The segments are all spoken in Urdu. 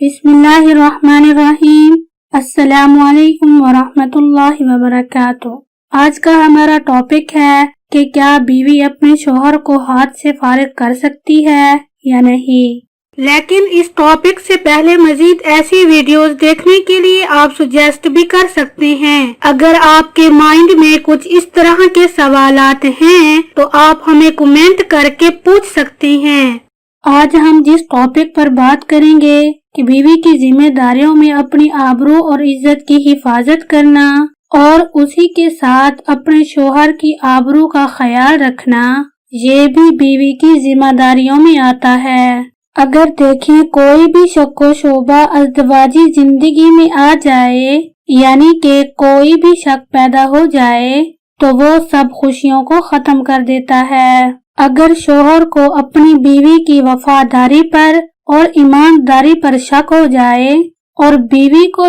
بسم اللہ الرحمن الرحیم۔ السلام علیکم ورحمۃ اللہ وبرکاتہ۔ آج کا ہمارا ٹاپک ہے کہ کیا بیوی اپنے شوہر کو ہاتھ سے فارغ کر سکتی ہے یا نہیں۔ لیکن اس ٹاپک سے پہلے مزید ایسی ویڈیوز دیکھنے کے لیے آپ سجیسٹ بھی کر سکتے ہیں۔ اگر آپ کے مائنڈ میں کچھ اس طرح کے سوالات ہیں تو آپ ہمیں کمنٹ کر کے پوچھ سکتے ہیں۔ آج ہم جس ٹاپک پر بات کریں گے کہ بیوی کی ذمہ داریوں میں اپنی آبرو اور عزت کی حفاظت کرنا اور اسی کے ساتھ اپنے شوہر کی آبرو کا خیال رکھنا، یہ بھی بیوی کی ذمہ داریوں میں آتا ہے۔ اگر دیکھیں کوئی بھی شک و شبہ ازدواجی زندگی میں آ جائے، یعنی کہ کوئی بھی شک پیدا ہو جائے تو وہ سب خوشیوں کو ختم کر دیتا ہے۔ اگر شوہر کو اپنی بیوی کی وفاداری پر اور ایمانداری پر شک ہو جائے اور بیوی کو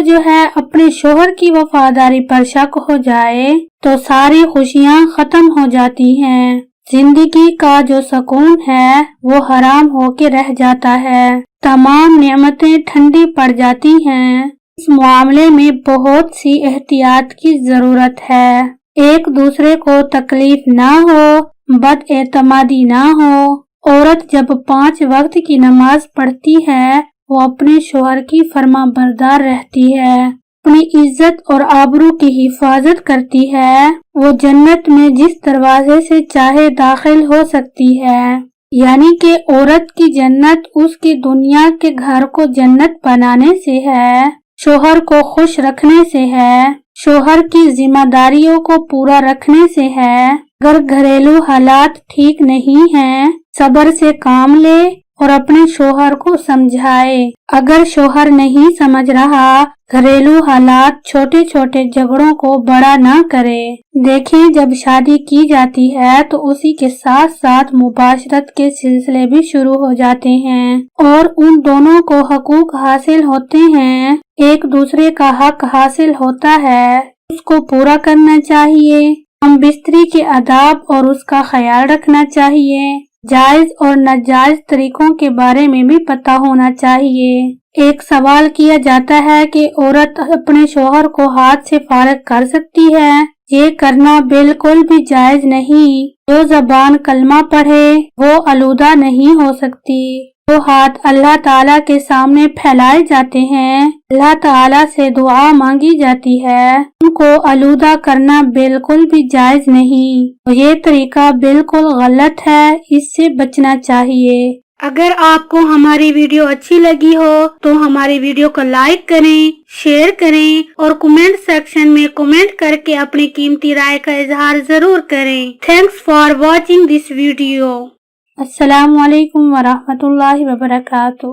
اپنے شوہر کی وفاداری پر شک ہو جائے تو ساری خوشیاں ختم ہو جاتی ہیں۔ زندگی کا جو سکون ہے وہ حرام ہو کے رہ جاتا ہے، تمام نعمتیں ٹھنڈی پڑ جاتی ہیں۔ اس معاملے میں بہت سی احتیاط کی ضرورت ہے۔ ایک دوسرے کو تکلیف نہ ہو، بد اعتمادی نہ ہو۔ عورت جب 5 وقت کی نماز پڑھتی ہے وہ اپنے شوہر کی فرما بردار رہتی ہے، اپنی عزت اور آبرو کی حفاظت کرتی ہے، وہ جنت میں جس دروازے سے چاہے داخل ہو سکتی ہے۔ یعنی کہ عورت کی جنت اس کی دنیا کے گھر کو جنت بنانے سے ہے، شوہر کو خوش رکھنے سے ہے، شوہر کی ذمہ داریوں کو پورا رکھنے سے ہے۔ اگر گھریلو حالات ٹھیک نہیں ہیں، صبر سے کام لے اور اپنے شوہر کو سمجھائے۔ اگر شوہر نہیں سمجھ رہا، گھریلو حالات چھوٹے چھوٹے جھگڑوں کو بڑا نہ کرے۔ دیکھیں جب شادی کی جاتی ہے تو اسی کے ساتھ ساتھ مباشرت کے سلسلے بھی شروع ہو جاتے ہیں اور ان دونوں کو حقوق حاصل ہوتے ہیں، ایک دوسرے کا حق حاصل ہوتا ہے، اس کو پورا کرنا چاہیے۔ ہم بستری کے آداب اور اس کا خیال رکھنا چاہیے۔ جائز اور ناجائز طریقوں کے بارے میں بھی پتہ ہونا چاہیے۔ ایک سوال کیا جاتا ہے کہ عورت اپنے شوہر کو ہاتھ سے فارغ کر سکتی ہے؟ یہ کرنا بالکل بھی جائز نہیں۔ جو زبان کلمہ پڑھے وہ آلودہ نہیں ہو سکتی۔ جو ہاتھ اللہ تعالیٰ کے سامنے پھیلائے جاتے ہیں، اللہ تعالیٰ سے دعا مانگی جاتی ہے، ان کو آلودہ کرنا بالکل بھی جائز نہیں۔ یہ طریقہ بالکل غلط ہے، اس سے بچنا چاہیے۔ اگر آپ کو ہماری ویڈیو اچھی لگی ہو تو ہماری ویڈیو کو لائک کریں، شیئر کریں اور کمنٹ سیکشن میں کمنٹ کر کے اپنی قیمتی رائے کا اظہار ضرور کریں۔ Thanks for watching this video. السلام علیکم ورحمۃ اللہ وبرکاتہ۔